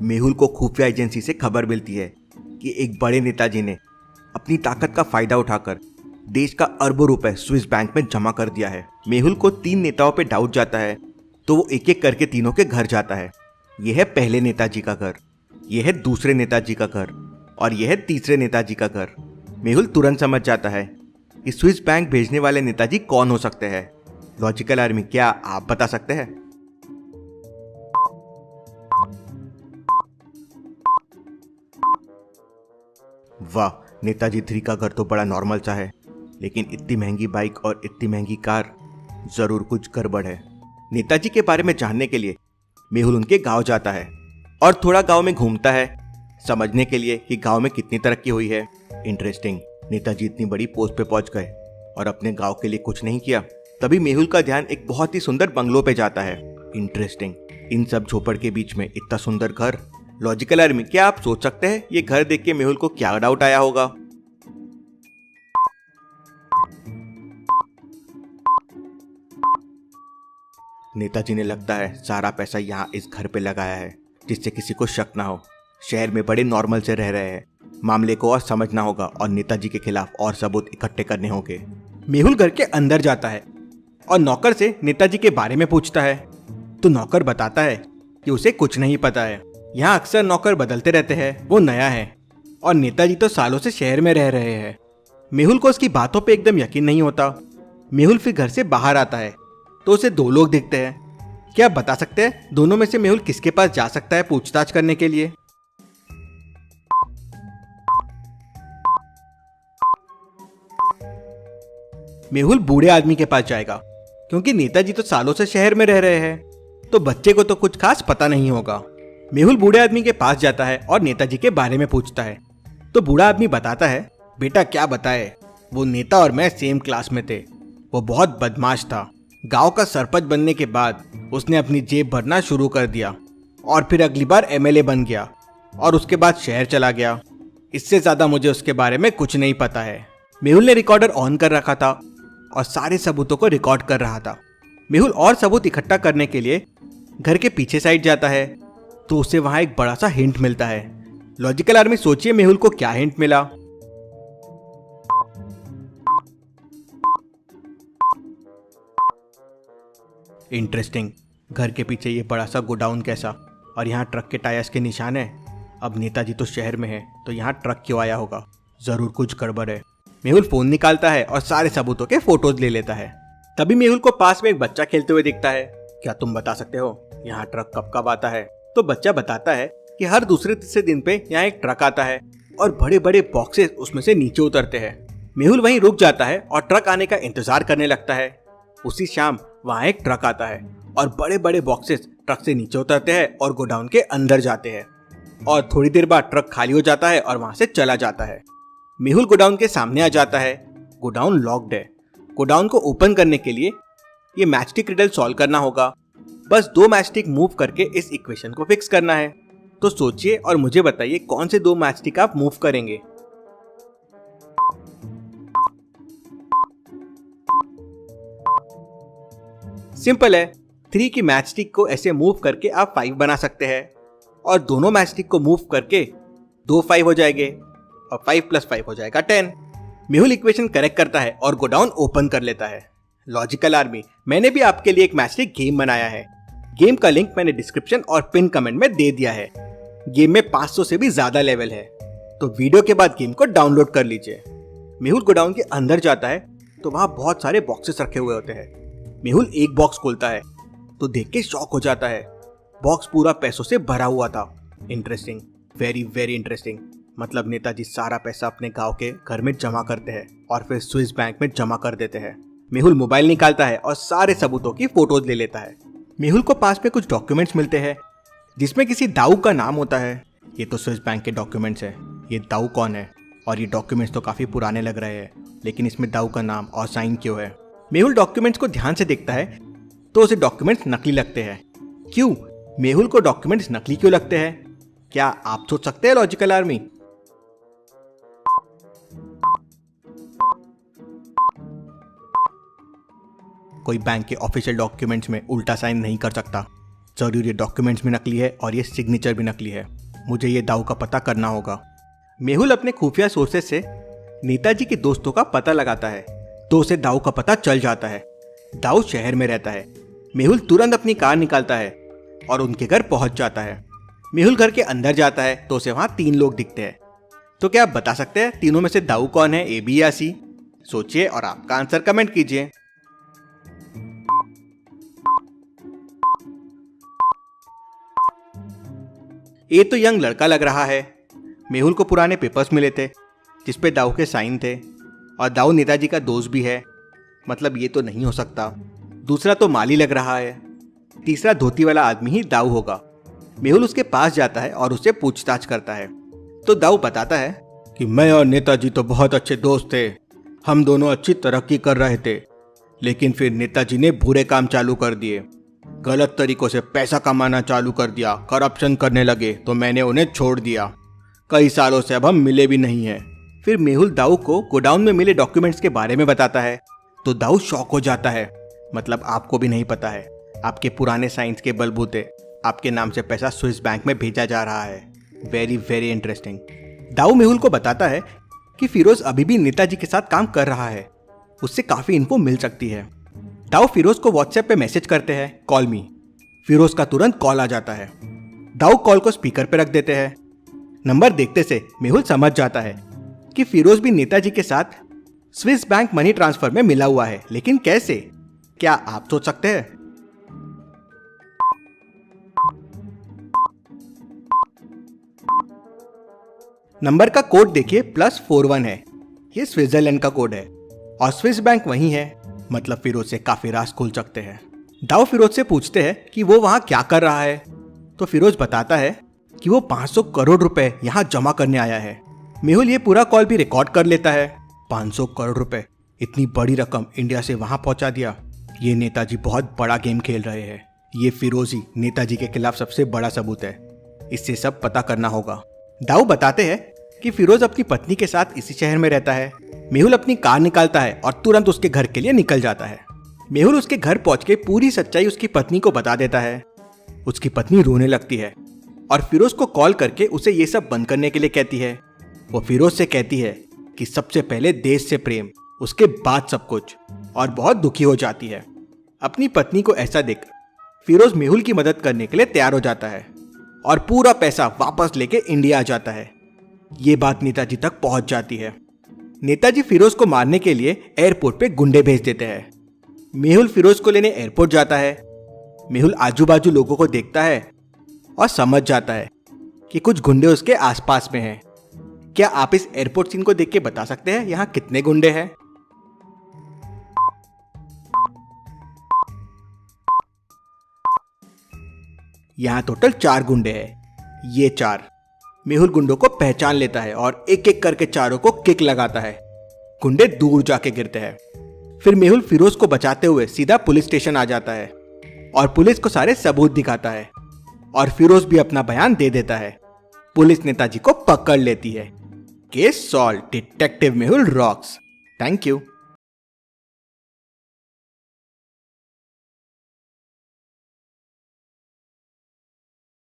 मेहुल को खुफिया एजेंसी से खबर मिलती है कि एक बड़े नेताजी ने अपनी ताकत का फायदा उठाकर देश का अरबों रुपए स्विस बैंक में जमा कर दिया है। मेहुल को 3 नेताओं पे डाउट जाता है तो वो एक एक करके तीनों के घर जाता है। यह है पहले नेताजी का घर, यह है दूसरे नेताजी का घर और यह है तीसरे नेताजी का घर। मेहुल तुरंत समझ जाता है कि स्विस बैंक भेजने वाले नेताजी कौन हो सकते हैं। लॉजिकल आर्मी, क्या आप बता सकते हैं? वाह, नेताजी 3 का घर तो बड़ा नॉर्मल सा है, लेकिन इतनी महंगी बाइक और इतनी महंगी कार, जरूर कुछ गड़बड़ है। नेताजी के बारे में जानने के लिए मेहुल उनके गांव जाता है और थोड़ा गांव में घूमता है समझने के लिए कि गांव में कितनी तरक्की हुई है। इंटरेस्टिंग, नेताजी इतनी बड़ी पोस्ट पे पहुंच गए और अपने गांव के लिए कुछ नहीं किया। तभी मेहुल का ध्यान एक बहुत ही सुंदर बंगलो पे जाता है। इंटरेस्टिंग, इन सब झोपड़ के बीच में इतना सुंदर घर। लॉजिकल आर्मी, क्या आप सोच सकते हैं ये घर देख के मेहुल को क्या डाउट आया होगा? नेताजी ने लगता है सारा पैसा यहाँ इस घर पे लगाया है जिससे किसी को शक ना हो। शहर में बड़े नॉर्मल से रह रहे हैं, मामले को और समझना होगा और नेताजी के खिलाफ और सबूत इकट्ठे करने होंगे। मेहुल घर के अंदर जाता है और नौकर से नेताजी के बारे में पूछता है तो नौकर बताता है कि उसे कुछ नहीं पता है। यहाँ अक्सर नौकर बदलते रहते हैं, वो नया है और नेताजी तो सालों से शहर में रह रहे हैं। मेहुल को उसकी बातों पे एकदम यकीन नहीं होता। मेहुल फिर घर से बाहर आता है तो उसे 2 लोग दिखते हैं। क्या आप बता सकते हैं दोनों में से मेहुल किसके पास जा सकता है पूछताछ करने के लिए? मेहुल बूढ़े आदमी के पास जाएगा क्योंकि नेताजी तो सालों से शहर में रह रहे हैं, तो बच्चे को तो कुछ खास पता नहीं होगा। मेहुल बूढ़े आदमी के पास जाता है और नेताजी के बारे में पूछता है तो बूढ़ा आदमी बताता है, बेटा क्या बताए, वो नेता और मैं सेम क्लास में थे। वो बहुत बदमाश था। गांव का सरपंच बनने के बाद उसने अपनी जेब भरना शुरू कर दिया और फिर अगली बार एमएलए बन गया और उसके बाद शहर चला गया। इससे ज्यादा मुझे उसके बारे में कुछ नहीं पता है। मेहुल ने रिकॉर्डर ऑन कर रखा था और सारे सबूतों को रिकॉर्ड कर रहा था। मेहुल और सबूत इकट्ठा करने के लिए घर के पीछे साइड जाता है तो उसे वहां एक बड़ा सा हिंट मिलता है। लॉजिकल आर्मी, सोचिए मेहुल को क्या हिंट मिला? इंटरेस्टिंग, घर के पीछे ये बड़ा सा गोडाउन कैसा, और यहाँ ट्रक के टायर्स के निशान है। अब नेताजी तो शहर में है तो यहाँ ट्रक क्यों आया होगा? जरूर कुछ गड़बड़ है। मेहुल फोन निकालता है और सारे सबूतों के फोटोज ले लेता है। तभी मेहुल को पास में एक बच्चा खेलते हुए दिखता है। क्या तुम बता सकते हो यहाँ ट्रक कब कब आता है? तो बच्चा बताता है कि हर दूसरे तीसरे दिन पे यहाँ एक ट्रक आता है और बड़े बड़े बॉक्सेस उसमें से नीचे उतरते हैं। मेहुल वहीं रुक जाता है और ट्रक आने का इंतजार करने लगता है। उसी शाम वहाँ एक ट्रक आता है और बड़े बड़े बॉक्सेस ट्रक से नीचे उतरते हैं और गोडाउन के अंदर जाते हैं और थोड़ी देर बाद ट्रक खाली हो जाता है और वहां से चला जाता है। मेहुल गोडाउन के सामने आ जाता है। गोडाउन लॉक्ड है। गोडाउन को ओपन करने के लिए ये मैचस्टिक रिडल सॉल्व करना होगा। बस 2 मैचस्टिक मूव करके इस इक्वेशन को फिक्स करना है। तो सोचिए और मुझे बताइए कौन से 2 मैचस्टिक आप मूव करेंगे? सिंपल है, 3 की मैचस्टिक को ऐसे मूव करके आप 5 बना सकते हैं और दोनों मैचस्टिक को मूव करके 2 5 हो जाएंगे और 5 + 5 हो जाएगा 10। मेहुल इक्वेशन करेक्ट करता है और गोडाउन ओपन कर लेता है। लॉजिकल आर्मी, मैंने भी आपके लिए एक मैचस्टिक गेम बनाया है। गेम का लिंक मैंने डिस्क्रिप्शन और पिन कमेंट में दे दिया है। गेम में 500 से भी ज्यादा लेवल है, तो वीडियो के बाद गेम को डाउनलोड कर लीजिए। मेहुल गोडाउन के अंदर जाता है तो वहां बहुत सारे बॉक्सेस रखे हुए होते हैं। मेहुल एक बॉक्स खोलता है तो देख के शॉक हो जाता है। बॉक्स पूरा पैसों से भरा हुआ था। Interesting, very very interesting. मतलब नेताजी सारा पैसा अपने गांव के घर में जमा करते हैं और फिर स्विस बैंक में जमा कर देते हैं। मेहुल मोबाइल निकालता है और सारे सबूतों की फोटोज ले लेता है। मेहुल को पास में कुछ डॉक्यूमेंट्स मिलते हैं जिसमें किसी दाऊ का नाम होता है। ये तो स्विस बैंक के डॉक्यूमेंट्स है। ये दाऊ कौन है? और ये डॉक्यूमेंट्स तो काफी पुराने लग रहे हैं, लेकिन इसमें दाऊ का नाम और साइन क्यों है? मेहुल डॉक्यूमेंट्स को ध्यान से देखता है तो उसे डॉक्यूमेंट्स नकली लगते हैं। क्यों? मेहुल को डॉक्यूमेंट्स नकली क्यों लगते हैं? क्या आप सोच सकते हैं लॉजिकल आर्मी? कोई बैंक के ऑफिशियल डॉक्यूमेंट्स में उल्टा साइन नहीं कर सकता, जरूर ये डॉक्यूमेंट्स भी नकली है और ये सिग्नेचर भी नकली है। मुझे ये दाऊ का पता करना होगा। मेहुल अपने खुफिया सोर्सेज से नेताजी के दोस्तों का पता लगाता है तो उसे दाऊ का पता चल जाता है। दाऊ शहर में रहता है। मेहुल तुरंत अपनी कार निकालता है और उनके घर पहुंच जाता है। मेहुल घर के अंदर जाता है तो उसे वहां 3 लोग दिखते हैं। तो क्या आप बता सकते हैं तीनों में से दाऊ कौन है, ए, बी या सी? सोचिए और आपका आंसर कमेंट कीजिए। ए तो यंग लड़का लग रहा है। मेहुल को पुराने पेपर्स मिले थे जिसपे दाऊ के साइन थे और दाऊ नेताजी का दोस्त भी है, मतलब ये तो नहीं हो सकता। दूसरा तो माली लग रहा है। तीसरा धोती वाला आदमी ही दाऊ होगा। मेहुल उसके पास जाता है और उससे पूछताछ करता है तो दाऊ बताता है कि मैं और नेताजी तो बहुत अच्छे दोस्त थे, हम दोनों अच्छी तरक्की कर रहे थे, लेकिन फिर नेताजी ने बुरे काम चालू कर दिए, गलत तरीकों से पैसा कमाना चालू कर दिया, करप्शन करने लगे तो मैंने उन्हें छोड़ दिया। कई सालों से अब हम मिले भी नहीं हैं। फिर मेहुल दाऊ को गोडाउन में मिले डॉक्यूमेंट्स के बारे में बताता है तो दाऊ शॉक हो जाता है, मतलब आपको भी नहीं पता है, आपके पुराने साइंस के बलबूते आपके नाम से पैसा स्विस बैंक में भेजा जा रहा है। Very very interesting. Dau Mehul को बताता है कि फिरोज अभी भी नेताजी के साथ काम कर रहा है, उससे काफी इन्फो मिल सकती है। दाऊ फिरोज को व्हाट्सएप पे मैसेज करते हैं कॉल मी। फिरोज का तुरंत कॉल आ जाता है। दाऊ कॉल को स्पीकर पे रख देते हैं। नंबर देखते से मेहुल समझ जाता है कि फिरोज भी नेताजी के साथ स्विस बैंक मनी ट्रांसफर में मिला हुआ है, लेकिन कैसे? क्या आप सोच सकते हैं? नंबर का कोड देखिए +41 है। ये स्विट्जरलैंड का कोड है और स्विस बैंक वही है, मतलब फिरोज से काफी राज खुल सकते हैं। दाऊ फिरोज से पूछते हैं कि वो वहां क्या कर रहा है तो फिरोज बताता है कि वो 500 करोड़ रुपए यहाँ जमा करने आया है। मेहुल ये पूरा कॉल भी रिकॉर्ड कर लेता है। 500 करोड़ रुपए, इतनी बड़ी रकम इंडिया से वहां पहुंचा दिया। ये नेताजी बहुत बड़ा गेम खेल रहे हैं। ये फिरोज ही नेताजी के खिलाफ सबसे बड़ा सबूत है, इससे सब पता करना होगा। दाऊ बताते हैं कि फिरोज अपनी पत्नी के साथ इसी शहर में रहता है। मेहुल अपनी कार निकालता है और तुरंत उसके घर के लिए निकल जाता है। मेहुल उसके घर पहुंच के पूरी सच्चाई उसकी पत्नी को बता देता है। उसकी पत्नी रोने लगती है और फिरोज को कॉल करके उसे ये सब बंद करने के लिए कहती है। वो फिरोज से कहती है कि सबसे पहले देश से प्रेम, उसके बाद सब कुछ, और बहुत दुखी हो जाती है। अपनी पत्नी को ऐसा देख फिरोज मेहुल की मदद करने के लिए तैयार हो जाता है और पूरा पैसा वापस लेके इंडिया आ जाता है। ये बात नेताजी तक पहुंच जाती है। नेताजी फिरोज को मारने के लिए एयरपोर्ट पे गुंडे भेज देते हैं। मेहुल फिरोज को लेने एयरपोर्ट जाता है। मेहुल आजू बाजू लोगों को देखता है और समझ जाता है कि कुछ गुंडे उसके आसपास में हैं। क्या आप इस एयरपोर्ट सीन को देख के बता सकते हैं यहाँ कितने गुंडे हैं? यहाँ टोटल 4 गुंडे हैं। ये 4। मेहुल गुंडों को पहचान लेता है और एक एक करके चारों को किक लगाता है। गुंडे दूर जाके गिरते हैं। फिर मेहुल फिरोज को बचाते हुए सीधा पुलिस स्टेशन आ जाता है और पुलिस को सारे सबूत दिखाता है और फिरोज भी अपना बयान दे देता है। पुलिस नेताजी को पकड़ लेती है। Case solve. Detective Mehul rocks. Thank you.